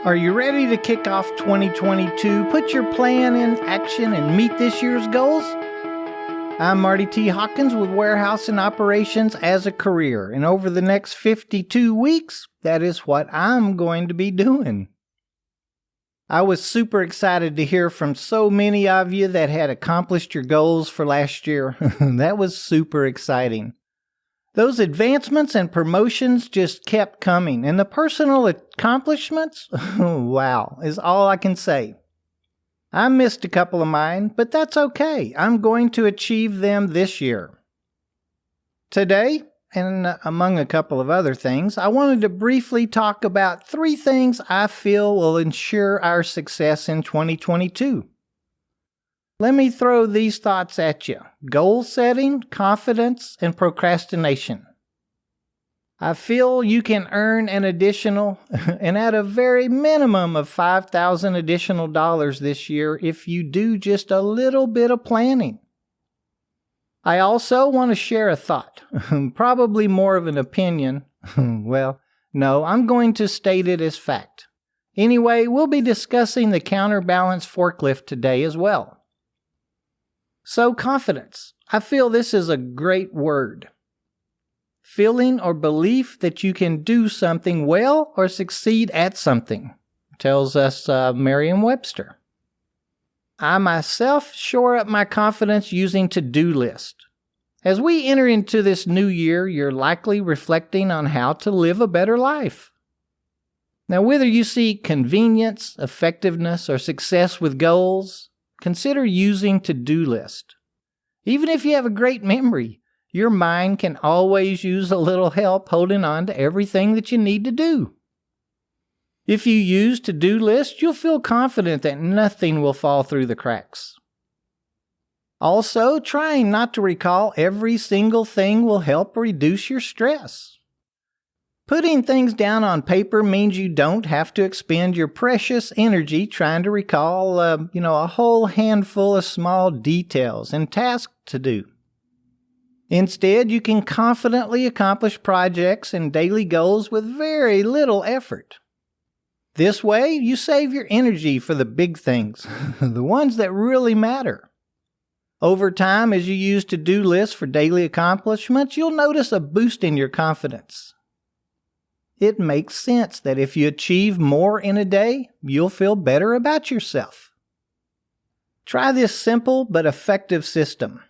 Are you ready to kick off 2022, put your plan in action, and meet this year's goals? I'm Marty T Hawkins with Warehouse and Operations as a career, and over the next 52 weeks, that is what I'm going to be doing. I was super excited to hear from so many of you that had accomplished your goals for last year. That was super exciting. Those advancements and promotions just kept coming, and the personal accomplishments, wow, is all I can say. I missed a couple of mine, but that's okay. I'm going to achieve them this year. Today, and among a couple of other things, I wanted to briefly talk about 3 things I feel will ensure our success in 2022. Let me throw these thoughts at you. Goal setting, confidence, and procrastination. I feel you can earn an additional, and at a very minimum of $5,000 additional dollars this year if you do just a little bit of planning. I also want to share a thought, probably more of an opinion. Well, no, I'm going to state it as fact. Anyway, we'll be discussing the Counterbalance Forklift today as well. So, confidence. I feel this is a great word. Feeling or belief that you can do something well or succeed at something, tells us Merriam-Webster. I myself shore up my confidence using to-do list. As we enter into this new year, you're likely reflecting on how to live a better life. Now, whether you seek convenience, effectiveness, or success with goals, consider using to-do list. Even if you have a great memory, your mind can always use a little help holding on to everything that you need to do. If you use to-do list, you'll feel confident that nothing will fall through the cracks. Also, trying not to recall every single thing will help reduce your stress. Putting things down on paper means you don't have to expend your precious energy trying to recall, a whole handful of small details and tasks to do. Instead, you can confidently accomplish projects and daily goals with very little effort. This way, you save your energy for the big things, the ones that really matter. Over time, as you use to-do lists for daily accomplishments, you'll notice a boost in your confidence. It makes sense that if you achieve more in a day, you'll feel better about yourself. Try this simple but effective system.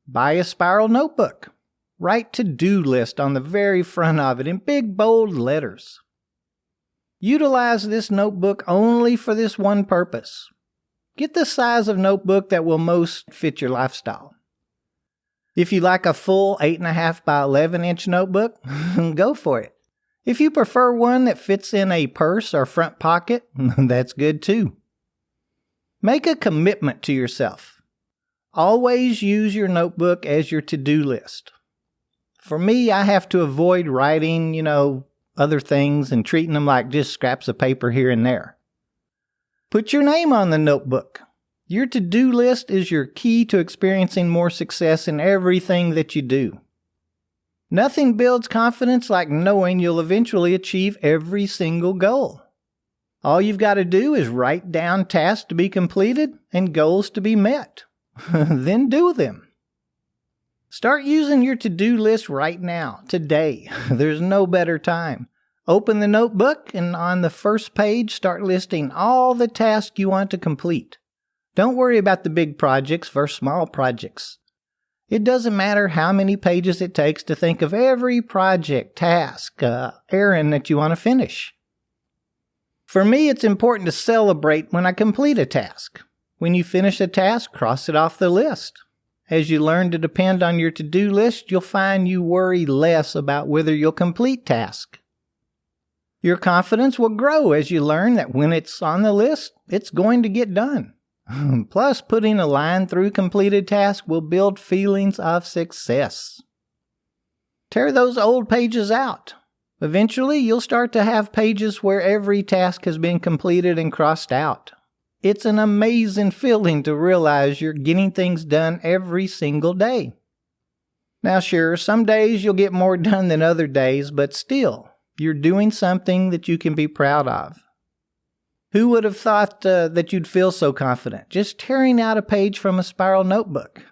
Buy a spiral notebook. Write to-do list on the very front of it in big bold letters. Utilize this notebook only for this one purpose. Get the size of notebook that will most fit your lifestyle. If you like a full 8.5 by 11 inch notebook, go for it. If you prefer one that fits in a purse or front pocket, that's good too. Make a commitment to yourself. Always use your notebook as your to-do list. For me, I have to avoid writing, other things and treating them like just scraps of paper here and there. Put your name on the notebook. Your to-do list is your key to experiencing more success in everything that you do. Nothing builds confidence like knowing you'll eventually achieve every single goal. All you've got to do is write down tasks to be completed and goals to be met. Then do them. Start using your to-do list right now, today. There's no better time. Open the notebook and on the first page, start listing all the tasks you want to complete. Don't worry about the big projects versus small projects. It doesn't matter how many pages it takes to think of every project, task, errand that you want to finish. For me, it's important to celebrate when I complete a task. When you finish a task, cross it off the list. As you learn to depend on your to-do list, you'll find you worry less about whether you'll complete tasks. Your confidence will grow as you learn that when it's on the list, it's going to get done. Plus, putting a line through completed tasks will build feelings of success. Tear those old pages out. Eventually, you'll start to have pages where every task has been completed and crossed out. It's an amazing feeling to realize you're getting things done every single day. Now, sure, some days you'll get more done than other days, but still, you're doing something that you can be proud of. Who would have thought that you'd feel so confident just tearing out a page from a spiral notebook?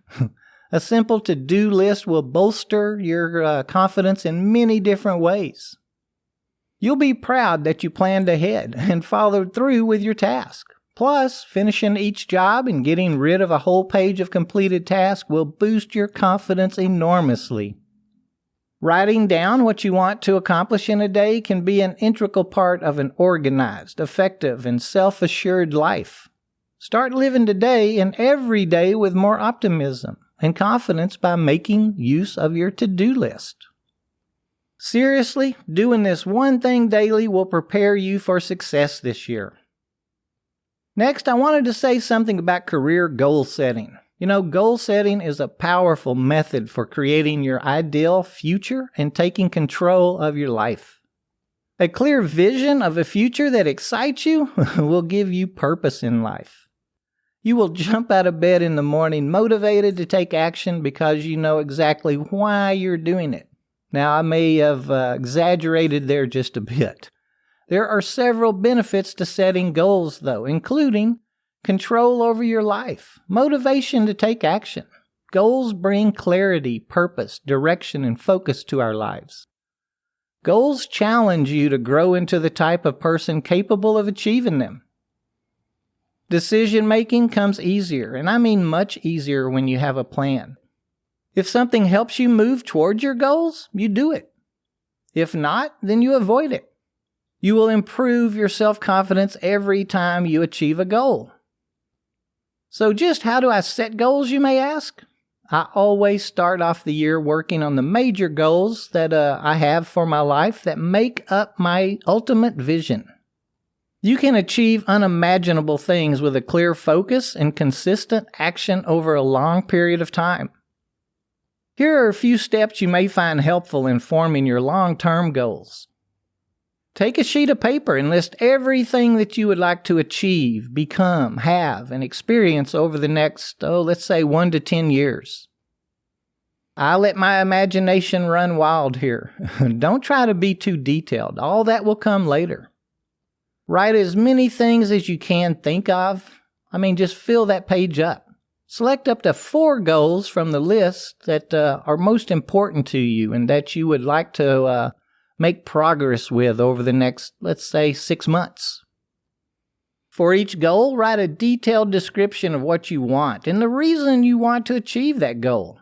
A simple to-do list will bolster your confidence in many different ways. You'll be proud that you planned ahead and followed through with your task. Plus, finishing each job and getting rid of a whole page of completed tasks will boost your confidence enormously. Writing down what you want to accomplish in a day can be an integral part of an organized, effective, and self-assured life. Start living today and every day with more optimism and confidence by making use of your to-do list. Seriously, doing this one thing daily will prepare you for success this year. Next, I wanted to say something about career goal setting. Goal setting is a powerful method for creating your ideal future and taking control of your life. A clear vision of a future that excites you will give you purpose in life. You will jump out of bed in the morning motivated to take action because you know exactly why you're doing it. Now, I may have exaggerated there just a bit. There are several benefits to setting goals, though, including control over your life, motivation to take action. Goals bring clarity, purpose, direction, and focus to our lives. Goals challenge you to grow into the type of person capable of achieving them. Decision-making comes easier, and I mean much easier when you have a plan. If something helps you move towards your goals, you do it. If not, then you avoid it. You will improve your self-confidence every time you achieve a goal. So just how do I set goals, you may ask? I always start off the year working on the major goals that I have for my life that make up my ultimate vision. You can achieve unimaginable things with a clear focus and consistent action over a long period of time. Here are a few steps you may find helpful in forming your long-term goals. Take a sheet of paper and list everything that you would like to achieve, become, have, and experience over the next, let's say 1 to 10 years. I let my imagination run wild here. Don't try to be too detailed. All that will come later. Write as many things as you can think of. Just fill that page up. Select up to 4 goals from the list that are most important to you and that you would like to make progress with over the next, let's say, 6 months. For each goal, write a detailed description of what you want and the reason you want to achieve that goal.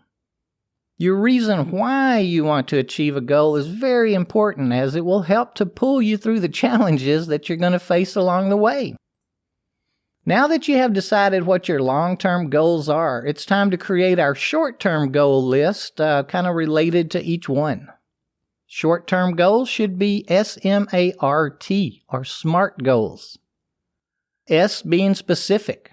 Your reason why you want to achieve a goal is very important, as it will help to pull you through the challenges that you're going to face along the way. Now that you have decided what your long-term goals are, it's time to create our short-term goal list, kind of related to each one. Short-term goals should be SMART, or SMART goals. S being specific.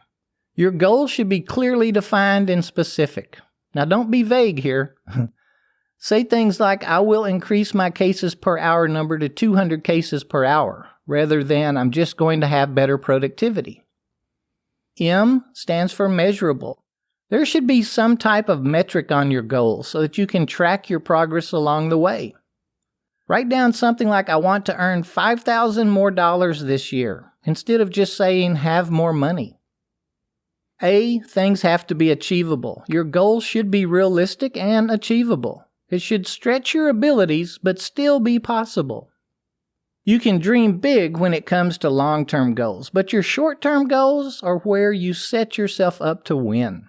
Your goals should be clearly defined and specific. Now don't be vague here. Say things like, I will increase my cases per hour number to 200 cases per hour, rather than I'm just going to have better productivity. M stands for measurable. There should be some type of metric on your goals so that you can track your progress along the way. Write down something like, I want to earn $5,000 more this year, instead of just saying have more money. A, things have to be achievable. Your goals should be realistic and achievable. It should stretch your abilities, but still be possible. You can dream big when it comes to long-term goals, but your short-term goals are where you set yourself up to win.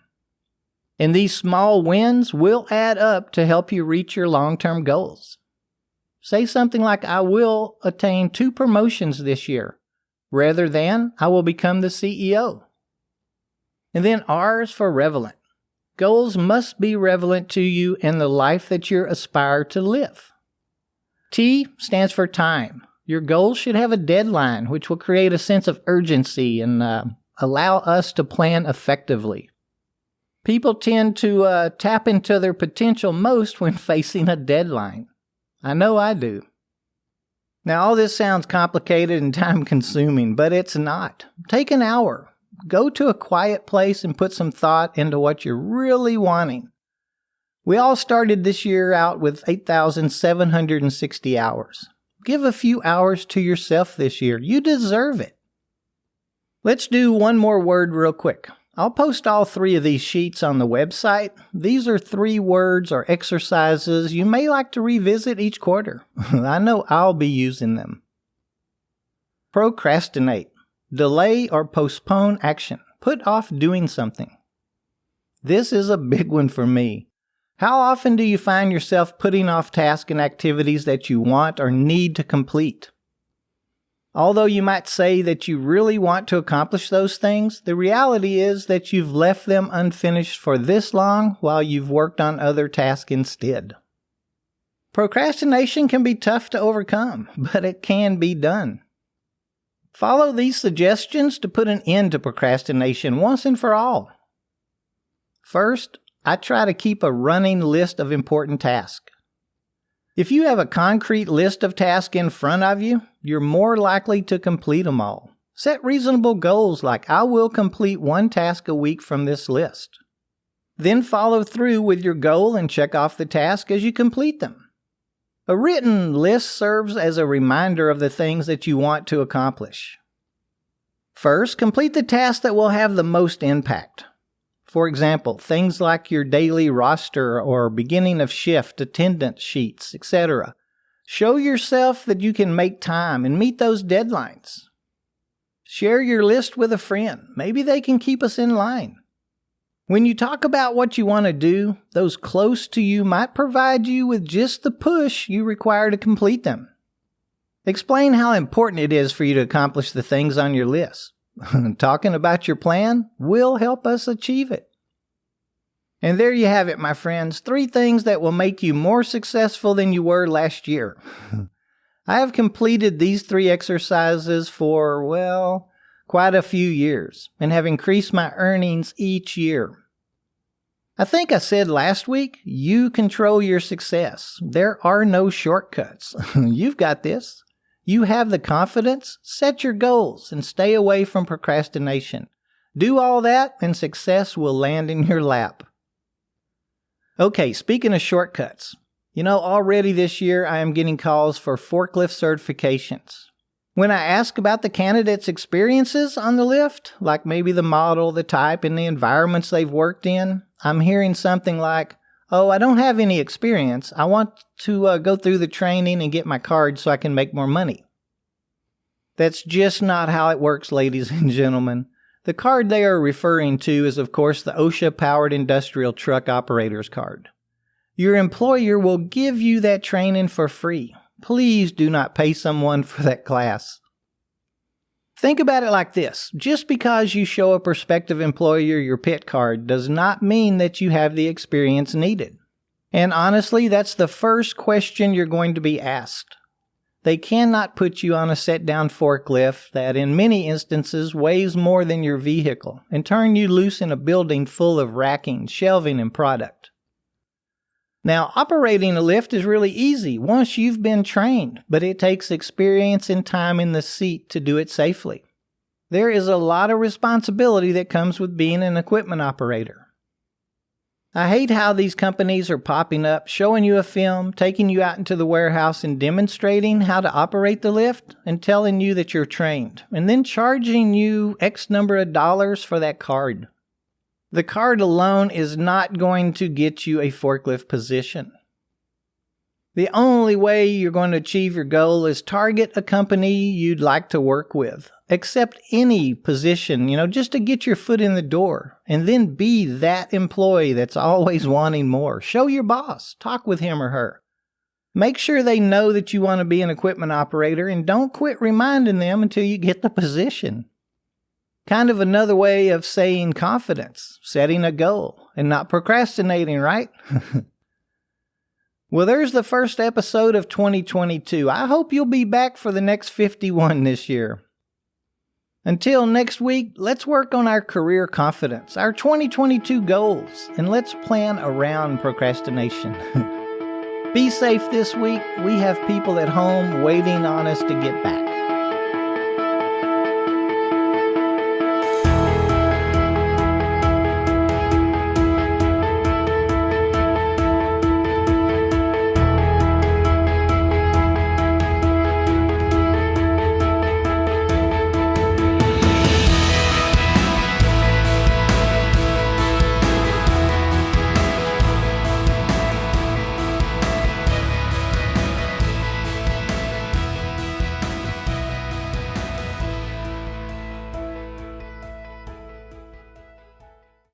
And these small wins will add up to help you reach your long-term goals. Say something like, I will attain 2 promotions this year, rather than I will become the CEO. And then R is for relevant. Goals must be relevant to you and the life that you aspire to live. T stands for time. Your goals should have a deadline, which will create a sense of urgency and allow us to plan effectively. People tend to tap into their potential most when facing a deadline. I know I do. Now, all this sounds complicated and time-consuming, but it's not. Take an hour. Go to a quiet place and put some thought into what you're really wanting. We all started this year out with 8,760 hours. Give a few hours to yourself this year. You deserve it. Let's do one more word real quick. I'll post all 3 of these sheets on the website. These are 3 words or exercises you may like to revisit each quarter. I know I'll be using them. Procrastinate. Delay or postpone action. Put off doing something. This is a big one for me. How often do you find yourself putting off tasks and activities that you want or need to complete? Although you might say that you really want to accomplish those things, the reality is that you've left them unfinished for this long while you've worked on other tasks instead. Procrastination can be tough to overcome, but it can be done. Follow these suggestions to put an end to procrastination once and for all. First, I try to keep a running list of important tasks. If you have a concrete list of tasks in front of you, you're more likely to complete them all. Set reasonable goals like I will complete 1 task a week from this list. Then follow through with your goal and check off the task as you complete them. A written list serves as a reminder of the things that you want to accomplish. First, complete the tasks that will have the most impact. For example, things like your daily roster or beginning of shift, attendance sheets, etc. Show yourself that you can make time and meet those deadlines. Share your list with a friend. Maybe they can keep us in line. When you talk about what you want to do, those close to you might provide you with just the push you require to complete them. Explain how important it is for you to accomplish the things on your list. Talking about your plan will help us achieve it. And there you have it, my friends. 3 things that will make you more successful than you were last year. I have completed these 3 exercises for, quite a few years and have increased my earnings each year. I think I said last week, you control your success. There are no shortcuts. You've got this. You have the confidence, set your goals, and stay away from procrastination. Do all that, and success will land in your lap. Okay, speaking of shortcuts, already this year I am getting calls for forklift certifications. When I ask about the candidates' experiences on the lift, like maybe the model, the type, and the environments they've worked in, I'm hearing something like, "Oh, I don't have any experience. I want to go through the training and get my card so I can make more money." That's just not how it works, ladies and gentlemen. The card they are referring to is, of course, the OSHA-powered industrial truck operator's card. Your employer will give you that training for free. Please do not pay someone for that class. Think about it like this. Just because you show a prospective employer your PIT card does not mean that you have the experience needed. And honestly, that's the first question you're going to be asked. They cannot put you on a set-down forklift that in many instances weighs more than your vehicle and turn you loose in a building full of racking, shelving, and product. Now, operating a lift is really easy once you've been trained, but it takes experience and time in the seat to do it safely. There is a lot of responsibility that comes with being an equipment operator. I hate how these companies are popping up, showing you a film, taking you out into the warehouse and demonstrating how to operate the lift and telling you that you're trained, and then charging you X number of dollars for that card. The card alone is not going to get you a forklift position. The only way you're going to achieve your goal is target a company you'd like to work with. Accept any position, just to get your foot in the door. And then be that employee that's always wanting more. Show your boss. Talk with him or her. Make sure they know that you want to be an equipment operator and don't quit reminding them until you get the position. Kind of another way of saying confidence, setting a goal, and not procrastinating, right? Well, there's the first episode of 2022. I hope you'll be back for the next 51 this year. Until next week, let's work on our career confidence, our 2022 goals, and let's plan around procrastination. Be safe this week. We have people at home waiting on us to get back.